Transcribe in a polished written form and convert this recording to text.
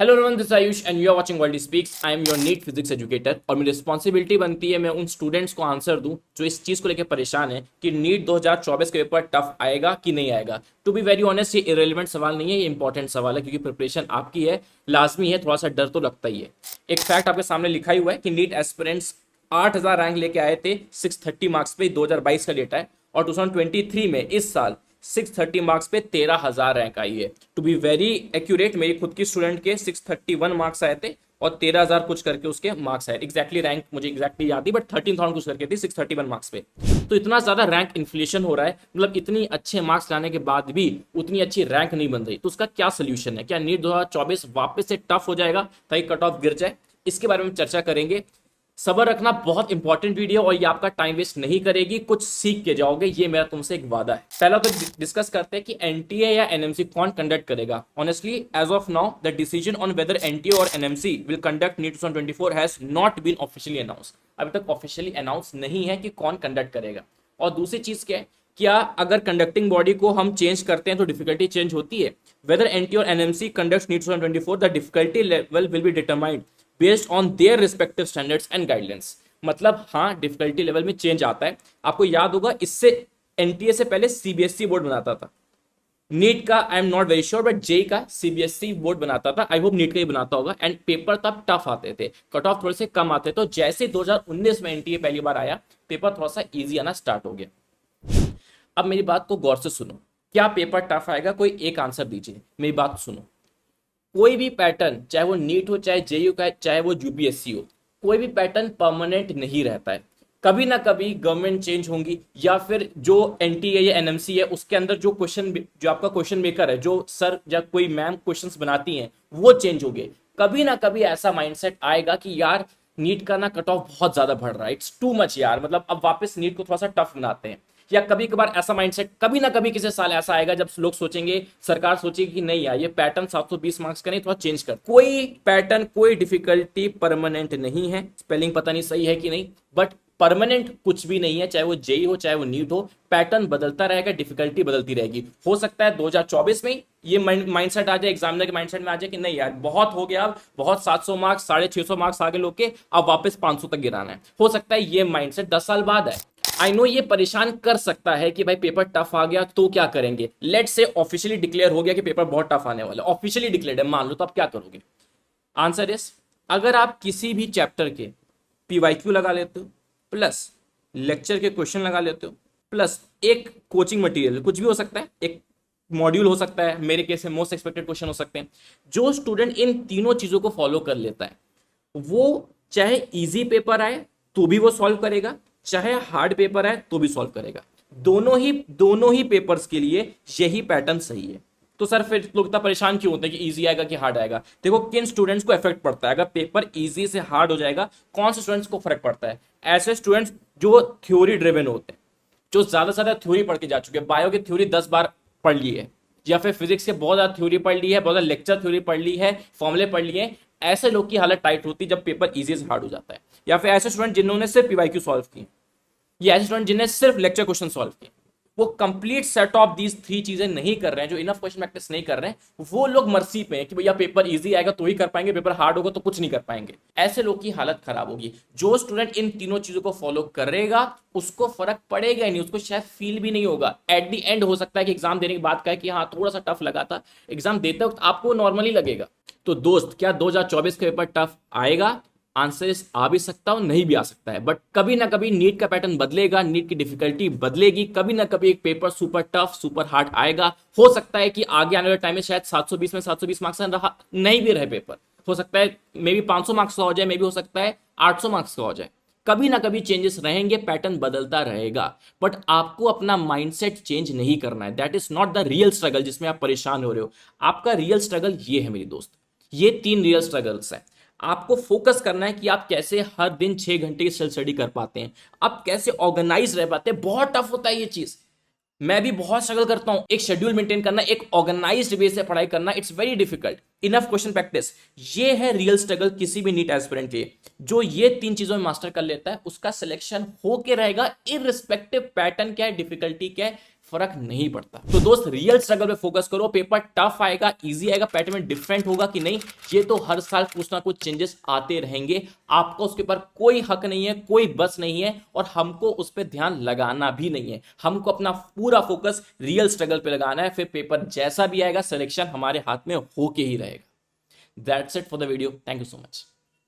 Hello everyone, this Ayush and you are watching World Speaks. I am your NEET physics educator और मेरी responsibility बनती है मैं उन स्टूडेंट्स को आंसर दूं जो इस चीज़ को लेकर परेशान है कि नीट 2024 के पेपर टफ आएगा कि नहीं आएगा। टू बी वेरी ऑनेस्ट, ये इरेलीवेंट सवाल नहीं है, ये इंपॉर्टेंट सवाल है क्योंकि प्रिपरेशन आपकी है, लाजमी है, थोड़ा सा डर तो लगता ही है। एक फैक्ट आपके सामने लिखा ही हुआ है कि नीट एस्पिरेंट्स 8000 रैंक लेके आए थे 630 मार्क्स पे, 2022 का डेटा है, और 2023 में इस साल 630 मार्क्स पे 13,000 रैंक आई है। टू बी वेरी एक्यूरेट, मेरी खुद की स्टूडेंट के 631 मार्क्स आए थे और 13,000 कुछ करके उसके मार्क्स आए। एग्जैक्टली रैंक मुझे एग्जैक्टली याद नहीं, बट 13,000 कुछ करके थी 631 मार्क्स पे। तो इतना ज्यादा रैंक इन्फ्लेशन हो रहा है, मतलब इतनी अच्छे मार्क्स लाने के बाद भी उतनी अच्छी रैंक नहीं बन रही। तो उसका क्या सोल्यूशन है? क्या नीट 2024 वापस से टफ हो जाएगा ताकि कट ऑफ गिर जाए? इसके बारे में चर्चा करेंगे। सबर रखना, बहुत इंपॉर्टेंट वीडियो और ये आपका टाइम वेस्ट नहीं करेगी, कुछ सीख के जाओगे, ये मेरा तुमसे एक वादा है। पहला तो डिस्कस करते हैं कि एनटीए या एनएमसी कौन कंडक्ट करेगा। Honestly as of now the decision on whether NTA और NMC will conduct NEET 2024 has not been officially announce. अभी तक ऑफिशियली अनाउंस नहीं है कि कौन कंडक्ट करेगा। और दूसरी चीज क्या है, क्या अगर कंडक्टिंग बॉडी को हम चेंज करते हैं तो डिफिकल्टी चेंज होती है? वेदर एनटीए और NMC conduct NEET 2024 the difficulty level will be determined based on their respective standards and guidelines. मतलब हाँ, डिफिकल्टी लेवल में चेंज आता है। आपको याद होगा, इससे एनटीए से पहले सीबीएसई बोर्ड बनाता था। नीट का I am not very sure, but JEE का सीबीएसई बोर्ड बनाता था। आई होप नीट का ही बनाता होगा। एंड पेपर तब टफ आते थे, कट ऑफ थोड़े से कम आते। तो जैसे 2019 में एनटीए पहली बार आया, पेपर थोड़ा सा ईजी आना स्टार्ट हो गया। अब मेरी बात को गौर से सुनो। क्या पेपर टफ आएगा? कोई एक आंसर दीजिए, मेरी बात सुनो। कोई भी पैटर्न, चाहे वो नीट हो, चाहे जेयू का, चाहे वो यूपीएससी हो, कोई भी पैटर्न परमानेंट नहीं रहता है। कभी ना कभी गवर्नमेंट चेंज होंगी, या फिर जो एनटीए या एनएमसी है उसके अंदर जो क्वेश्चन, जो आपका क्वेश्चन मेकर है, जो सर या कोई मैम क्वेश्चंस बनाती हैं, वो चेंज होंगे। कभी ना कभी ऐसा माइंडसेट आएगा कि यार नीट का ना कट ऑफ बहुत ज्यादा बढ़ रहा है, इट्स टू मच यार, मतलब अब वापस नीट को थोड़ा सा टफ बनाते हैं। या कभी कभार ऐसा माइंडसेट कभी ना कभी किसी साल ऐसा आएगा जब लोग सोचेंगे, सरकार सोचेगी कि नहीं यार ये पैटर्न 720 मार्क्स का नहीं, थोड़ा चेंज कर। कोई पैटर्न, कोई डिफिकल्टी परमानेंट नहीं है। स्पेलिंग पता नहीं सही है कि नहीं, बट परमानेंट कुछ भी नहीं है। चाहे वो जेई हो, चाहे वो नीट हो, पैटर्न बदलता रहेगा, डिफिकल्टी बदलती रहेगी। हो सकता है 2024 में ये माइंडसेट आ जाए, एग्जामिनर के माइंडसेट में आ जाए कि नहीं यार बहुत हो गया, अब बहुत 700 मार्क्स, 650 मार्क्स आगे लोग के, अब वापस 500 तक गिराना है। हो सकता है ये माइंडसेट 10 साल बाद है। आई नो ये परेशान कर सकता है कि भाई पेपर टफ आ गया तो क्या करेंगे। लेट्स से ऑफिशियली डिक्लेयर हो गया कि पेपर बहुत टफ आने वाला है, ऑफिशियली डिक्लेयर्ड है, मान लो, तो आप क्या करोगे? आंसर इज, अगर आप किसी भी चैप्टर के पीवाईक्यू लगा लेते हो, प्लस लेक्चर के क्वेश्चन लगा लेते हो, प्लस एक कोचिंग मटेरियल, कुछ भी हो सकता है, एक मॉड्यूल हो सकता है, मेरे केस में मोस्ट एक्सपेक्टेड क्वेश्चन हो सकते हैं, जो स्टूडेंट इन तीनों चीजों को फॉलो कर लेता है, वो चाहे इजी पेपर आए तो भी वो सॉल्व करेगा, चाहे हार्ड पेपर आए तो भी सॉल्व करेगा। दोनों ही पेपर्स के लिए यही पैटर्न सही है। तो सर फिर लोग इतना परेशान क्यों होते हैं कि इजी आएगा कि हार्ड आएगा? देखो किन स्टूडेंट्स को इफेक्ट पड़ता है। अगर पेपर इजी से हार्ड हो जाएगा, कौन से स्टूडेंट्स को फर्क पड़ता है? ऐसे स्टूडेंट्स जो थ्योरी ड्रिवन होते हैं, जो ज्यादा से ज्यादा थ्योरी पढ़ के जा चुके हैं, बायो की थ्योरी 10 बार पढ़ ली है, या फिर फिजिक्स के बहुत ज्यादा थ्योरी पढ़ ली है, बहुत ज्यादा लेक्चर थ्योरी पढ़ ली है, फॉर्मुले पढ़ लिए हैं। ऐसे लोग की हालत टाइट होती है जब पेपर इजी से हार्ड हो जाता है। या फिर ऐसे स्टूडेंट जिन्होंने सिर्फ पीवाईक्यू सॉल्व की, या ऐसे स्टूडेंट जिन्हें सिर्फ लेक्चर क्वेश्चन सॉल्व किए, वो कंप्लीट सेट ऑफ दीज 3 चीजें नहीं कर रहे हैं, जो इनफ क्वेश्चन प्रैक्टिस नहीं कर रहे हैं, वो लोग मर्सी पे हैं कि भैया पेपर इजी आएगा तो ही कर पाएंगे, पेपर हार्ड होगा तो कुछ नहीं कर पाएंगे। ऐसे लोग की हालत खराब होगी। जो स्टूडेंट इन तीनों चीजों को फॉलो करेगा उसको फर्क पड़ेगा ही नहीं, उसको शायद फील भी नहीं होगा। एट द एंड हो सकता है कि एग्जाम देने के बाद कहे कि हाँ थोड़ा सा टफ लगा था, एग्जाम देते वक्त आपको नॉर्मली लगेगा। तो दोस्त, क्या 2024 का पेपर टफ आएगा? आंसर इस, आ भी सकता हो, नहीं भी आ सकता है, बट कभी ना कभी नीट का पैटर्न बदलेगा, नीट की डिफिकल्टी बदलेगी, कभी ना कभी एक paper super tough, super hard आएगा। हो सकता है कि आगे आने वाले टाइम में शायद 720 में 720 मार्क्स रहा नहीं भी रहे पेपर, हो सकता है मे बी 500 मार्क्स का हो जाए, मे बी हो सकता है 800 मार्क्स का हो जाए। कभी ना कभी चेंजेस रहेंगे, पैटर्न बदलता रहेगा, बट आपको अपना माइंडसेट चेंज नहीं करना है। That is not the real struggle जिसमें आप परेशान हो रहे हो। आपका रियल स्ट्रगल ये है मेरी दोस्त, ये 3 रियल स्ट्रगल्स है। आपको फोकस करना है कि आप कैसे हर दिन 6 घंटे की सेल्फ स्टडी कर पाते हैं, आप कैसे ऑर्गेनाइज रह पाते हैं। बहुत टफ होता है ये चीज, मैं भी बहुत स्ट्रगल करता हूं। एक शेड्यूल मेंटेन करना, एक ऑर्गेनाइज्ड वे से पढ़ाई करना, it's very difficult. Enough question practice, ये है रियल स्ट्रगल किसी भी नीट एस्पिरेंट के। जो ये 3 चीजों में मास्टर कर लेता है उसका सिलेक्शन होके रहेगा, इररिस्पेक्टिव पैटर्न क्या है, डिफिकल्टी क्या है, फर्क नहीं पड़ता। तो दोस्त रियल स्ट्रगल पे फोकस करो। पेपर टफ आएगा, इजी आएगा, पैटर्न डिफरेंट होगा कि नहीं, ये तो हर साल कुछ ना कुछ चेंजेस आते रहेंगे। आपका उसके ऊपर कोई हक नहीं है, कोई बस नहीं है, और हमको उस पर ध्यान लगाना भी नहीं है। हमको अपना पूरा फोकस रियल स्ट्रगल पे लगाना है। फिर पेपर जैसा भी आएगा, सिलेक्शन हमारे हाथ में होके ही रहेगा। That's it for the video. Thank you so much.